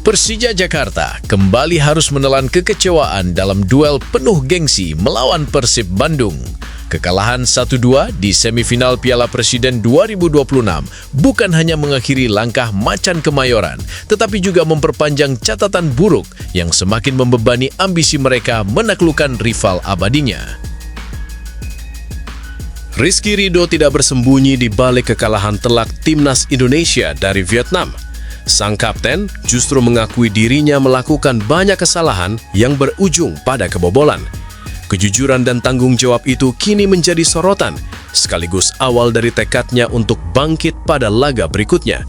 Persija Jakarta kembali harus menelan kekecewaan dalam duel penuh gengsi melawan Persib Bandung. Kekalahan 1-2 di semifinal Piala Presiden 2026 bukan hanya mengakhiri langkah Macan Kemayoran, tetapi juga memperpanjang catatan buruk yang semakin membebani ambisi mereka menaklukkan rival abadinya. Rizky Ridho tidak bersembunyi di balik kekalahan telak Timnas Indonesia dari Vietnam. Sang kapten justru mengakui dirinya melakukan banyak kesalahan yang berujung pada kebobolan. Kejujuran dan tanggung jawab itu kini menjadi sorotan, sekaligus awal dari tekadnya untuk bangkit pada laga berikutnya.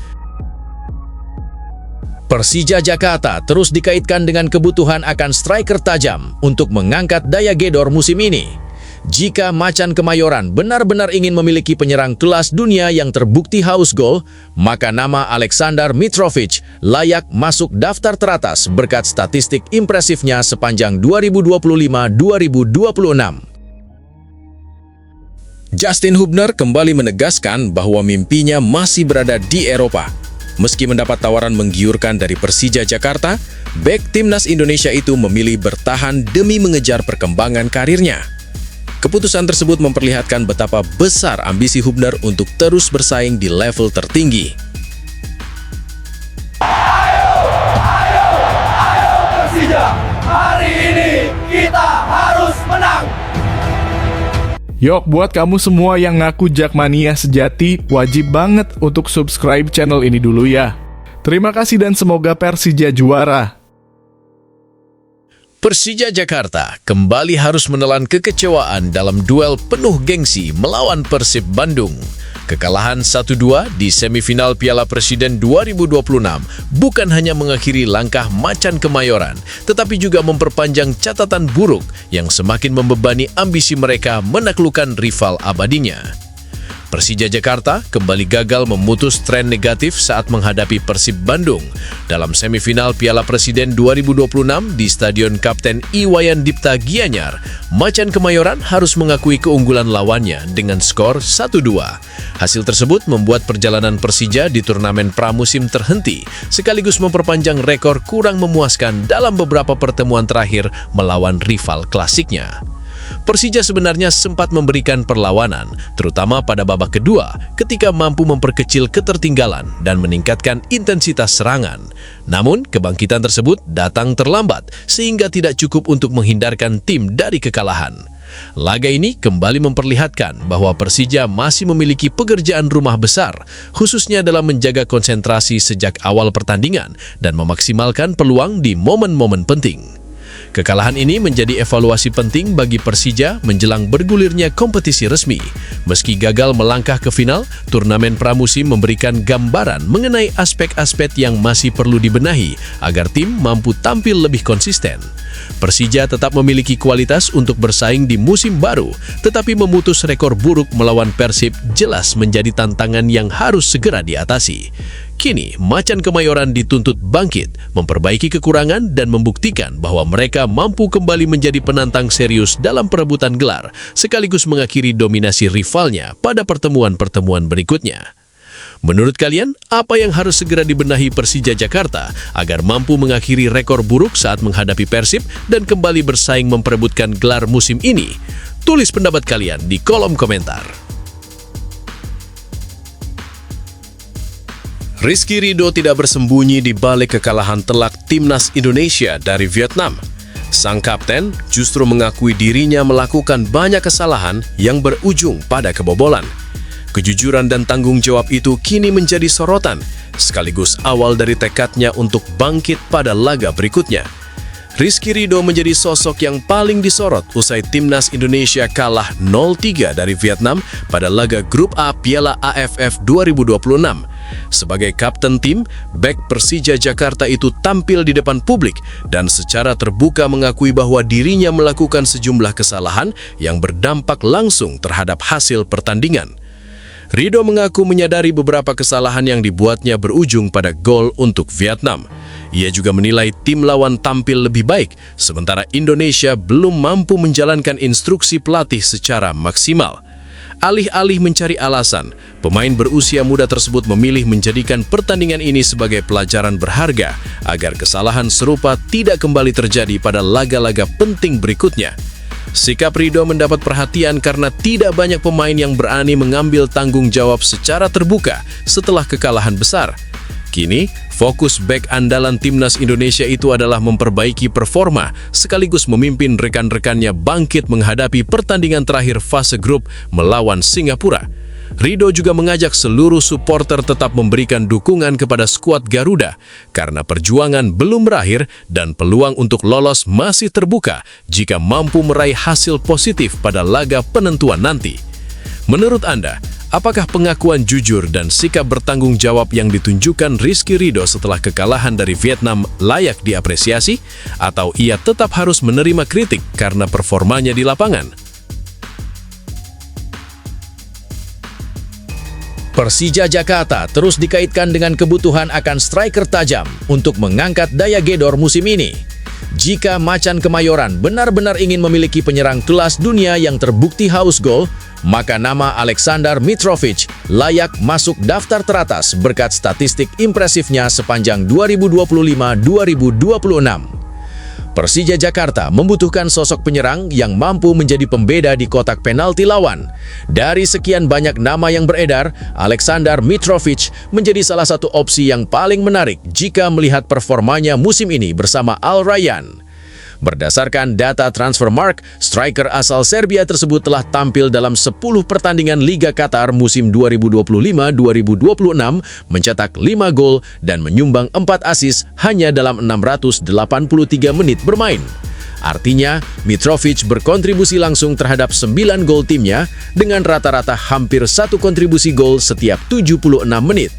Persija Jakarta terus dikaitkan dengan kebutuhan akan striker tajam untuk mengangkat daya gedor musim ini. Jika Macan Kemayoran benar-benar ingin memiliki penyerang kelas dunia yang terbukti haus gol, maka nama Aleksandar Mitrovic layak masuk daftar teratas berkat statistik impresifnya sepanjang 2025-2026. Justin Hubner kembali menegaskan bahwa mimpinya masih berada di Eropa. Meski mendapat tawaran menggiurkan dari Persija Jakarta, bek timnas Indonesia itu memilih bertahan demi mengejar perkembangan karirnya. Keputusan tersebut memperlihatkan betapa besar ambisi Hubner untuk terus bersaing di level tertinggi. Ayo Persija, hari ini kita harus menang. Yok, buat kamu semua yang ngaku Jakmania sejati, wajib banget untuk subscribe channel ini dulu ya. Terima kasih dan semoga Persija juara. Persija Jakarta kembali harus menelan kekecewaan dalam duel penuh gengsi melawan Persib Bandung. Kekalahan 1-2 di semifinal Piala Presiden 2026 bukan hanya mengakhiri langkah Macan Kemayoran, tetapi juga memperpanjang catatan buruk yang semakin membebani ambisi mereka menaklukkan rival abadinya. Persija Jakarta kembali gagal memutus tren negatif saat menghadapi Persib Bandung. Dalam semifinal Piala Presiden 2026 di Stadion Kapten Iwayan Dipta Gianyar, Macan Kemayoran harus mengakui keunggulan lawannya dengan skor 1-2. Hasil tersebut membuat perjalanan Persija di turnamen pramusim terhenti, sekaligus memperpanjang rekor kurang memuaskan dalam beberapa pertemuan terakhir melawan rival klasiknya. Persija sebenarnya sempat memberikan perlawanan, terutama pada babak kedua ketika mampu memperkecil ketertinggalan dan meningkatkan intensitas serangan. Namun, kebangkitan tersebut datang terlambat sehingga tidak cukup untuk menghindarkan tim dari kekalahan. Laga ini kembali memperlihatkan bahwa Persija masih memiliki pekerjaan rumah besar, khususnya dalam menjaga konsentrasi sejak awal pertandingan dan memaksimalkan peluang di momen-momen penting. Kekalahan ini menjadi evaluasi penting bagi Persija menjelang bergulirnya kompetisi resmi. Meski gagal melangkah ke final, turnamen pramusim memberikan gambaran mengenai aspek-aspek yang masih perlu dibenahi agar tim mampu tampil lebih konsisten. Persija tetap memiliki kualitas untuk bersaing di musim baru, tetapi memutus rekor buruk melawan Persib jelas menjadi tantangan yang harus segera diatasi. Kini, Macan Kemayoran dituntut bangkit, memperbaiki kekurangan dan membuktikan bahwa mereka mampu kembali menjadi penantang serius dalam perebutan gelar, sekaligus mengakhiri dominasi rivalnya pada pertemuan-pertemuan berikutnya. Menurut kalian, apa yang harus segera dibenahi Persija Jakarta agar mampu mengakhiri rekor buruk saat menghadapi Persib dan kembali bersaing memperebutkan gelar musim ini? Tulis pendapat kalian di kolom komentar. Rizky Ridho tidak bersembunyi di balik kekalahan telak Timnas Indonesia dari Vietnam. Sang kapten justru mengakui dirinya melakukan banyak kesalahan yang berujung pada kebobolan. Kejujuran dan tanggung jawab itu kini menjadi sorotan, sekaligus awal dari tekadnya untuk bangkit pada laga berikutnya. Rizky Ridho menjadi sosok yang paling disorot usai Timnas Indonesia kalah 0-3 dari Vietnam pada laga Grup A Piala AFF 2026. Sebagai kapten tim, bek Persija Jakarta itu tampil di depan publik dan secara terbuka mengakui bahwa dirinya melakukan sejumlah kesalahan yang berdampak langsung terhadap hasil pertandingan. Ridho mengaku menyadari beberapa kesalahan yang dibuatnya berujung pada gol untuk Vietnam. Ia juga menilai tim lawan tampil lebih baik, sementara Indonesia belum mampu menjalankan instruksi pelatih secara maksimal. Alih-alih mencari alasan, pemain berusia muda tersebut memilih menjadikan pertandingan ini sebagai pelajaran berharga agar kesalahan serupa tidak kembali terjadi pada laga-laga penting berikutnya. Sikap Ridho mendapat perhatian karena tidak banyak pemain yang berani mengambil tanggung jawab secara terbuka setelah kekalahan besar. Kini, fokus bek andalan timnas Indonesia itu adalah memperbaiki performa sekaligus memimpin rekan-rekannya bangkit menghadapi pertandingan terakhir fase grup melawan Singapura. Ridho juga mengajak seluruh supporter tetap memberikan dukungan kepada skuad Garuda karena perjuangan belum berakhir dan peluang untuk lolos masih terbuka jika mampu meraih hasil positif pada laga penentuan nanti. Menurut Anda, apakah pengakuan jujur dan sikap bertanggung jawab yang ditunjukkan Rizky Ridho setelah kekalahan dari Vietnam layak diapresiasi, atau ia tetap harus menerima kritik karena performanya di lapangan? Persija Jakarta terus dikaitkan dengan kebutuhan akan striker tajam untuk mengangkat daya gedor musim ini. Jika Macan Kemayoran benar-benar ingin memiliki penyerang kelas dunia yang terbukti haus gol, maka nama Aleksandar Mitrovic layak masuk daftar teratas berkat statistik impresifnya sepanjang 2025-2026. Persija Jakarta membutuhkan sosok penyerang yang mampu menjadi pembeda di kotak penalti lawan. Dari sekian banyak nama yang beredar, Aleksandar Mitrovic menjadi salah satu opsi yang paling menarik jika melihat performanya musim ini bersama Al Rayyan. Berdasarkan data Transfermarkt, striker asal Serbia tersebut telah tampil dalam 10 pertandingan Liga Qatar musim 2025-2026, mencetak 5 gol dan menyumbang 4 assist hanya dalam 683 menit bermain. Artinya, Mitrovic berkontribusi langsung terhadap 9 gol timnya dengan rata-rata hampir 1 kontribusi gol setiap 76 menit.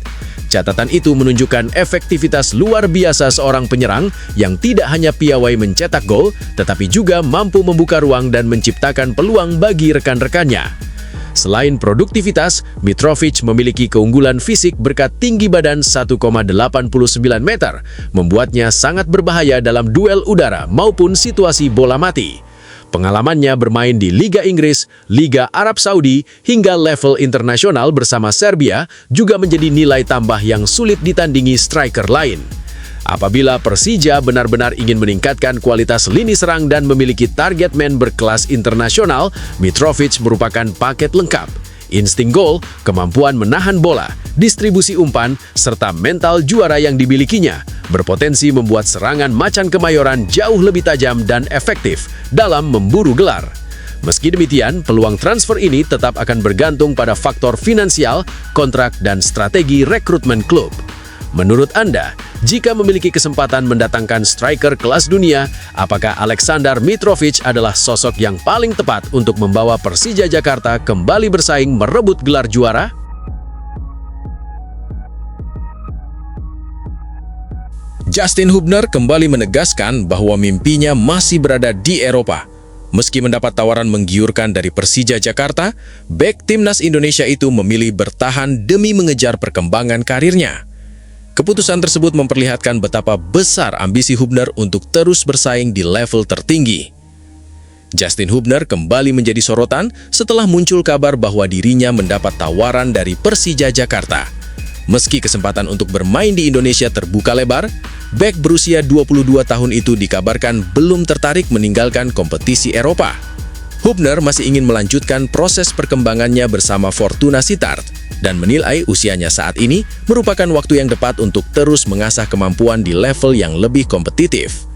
Catatan itu menunjukkan efektivitas luar biasa seorang penyerang yang tidak hanya piawai mencetak gol, tetapi juga mampu membuka ruang dan menciptakan peluang bagi rekan-rekannya. Selain produktivitas, Mitrovic memiliki keunggulan fisik berkat tinggi badan 1,89 meter, membuatnya sangat berbahaya dalam duel udara maupun situasi bola mati. Pengalamannya bermain di Liga Inggris, Liga Arab Saudi, hingga level internasional bersama Serbia juga menjadi nilai tambah yang sulit ditandingi striker lain. Apabila Persija benar-benar ingin meningkatkan kualitas lini serang dan memiliki target man berkelas internasional, Mitrovic merupakan paket lengkap. Insting gol, kemampuan menahan bola, distribusi umpan, serta mental juara yang dimilikinya berpotensi membuat serangan Macan Kemayoran jauh lebih tajam dan efektif dalam memburu gelar. Meski demikian, peluang transfer ini tetap akan bergantung pada faktor finansial, kontrak, dan strategi rekrutmen klub. Menurut Anda, jika memiliki kesempatan mendatangkan striker kelas dunia, apakah Aleksandar Mitrovic adalah sosok yang paling tepat untuk membawa Persija Jakarta kembali bersaing merebut gelar juara? Justin Hubner kembali menegaskan bahwa mimpinya masih berada di Eropa. Meski mendapat tawaran menggiurkan dari Persija Jakarta, bek timnas Indonesia itu memilih bertahan demi mengejar perkembangan karirnya. Keputusan tersebut memperlihatkan betapa besar ambisi Hubner untuk terus bersaing di level tertinggi. Justin Hubner kembali menjadi sorotan setelah muncul kabar bahwa dirinya mendapat tawaran dari Persija Jakarta. Meski kesempatan untuk bermain di Indonesia terbuka lebar, bek berusia 22 tahun itu dikabarkan belum tertarik meninggalkan kompetisi Eropa. Hubner masih ingin melanjutkan proses perkembangannya bersama Fortuna Sittard dan menilai usianya saat ini merupakan waktu yang tepat untuk terus mengasah kemampuan di level yang lebih kompetitif.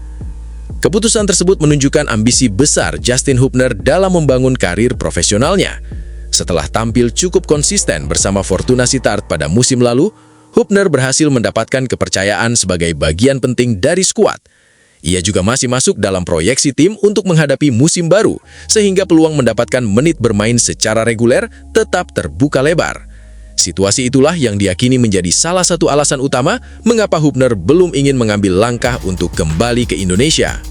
Keputusan tersebut menunjukkan ambisi besar Justin Hubner dalam membangun karir profesionalnya. Setelah tampil cukup konsisten bersama Fortuna Sittard pada musim lalu, Hubner berhasil mendapatkan kepercayaan sebagai bagian penting dari skuad. Ia juga masih masuk dalam proyeksi tim untuk menghadapi musim baru, sehingga peluang mendapatkan menit bermain secara reguler tetap terbuka lebar. Situasi itulah yang diyakini menjadi salah satu alasan utama mengapa Hubner belum ingin mengambil langkah untuk kembali ke Indonesia.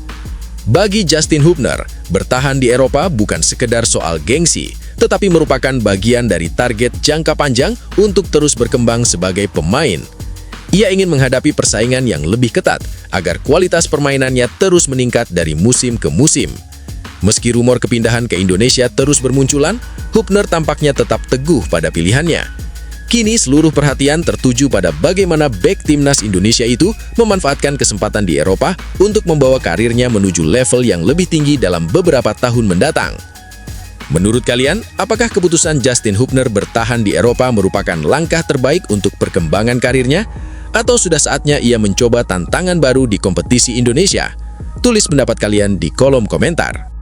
Bagi Justin Hubner, bertahan di Eropa bukan sekedar soal gengsi, tetapi merupakan bagian dari target jangka panjang untuk terus berkembang sebagai pemain. Ia ingin menghadapi persaingan yang lebih ketat agar kualitas permainannya terus meningkat dari musim ke musim. Meski rumor kepindahan ke Indonesia terus bermunculan, Hübner tampaknya tetap teguh pada pilihannya. Kini seluruh perhatian tertuju pada bagaimana bek timnas Indonesia itu memanfaatkan kesempatan di Eropa untuk membawa karirnya menuju level yang lebih tinggi dalam beberapa tahun mendatang. Menurut kalian, apakah keputusan Justin Hübner bertahan di Eropa merupakan langkah terbaik untuk perkembangan karirnya? Atau sudah saatnya ia mencoba tantangan baru di kompetisi Indonesia? Tulis pendapat kalian di kolom komentar.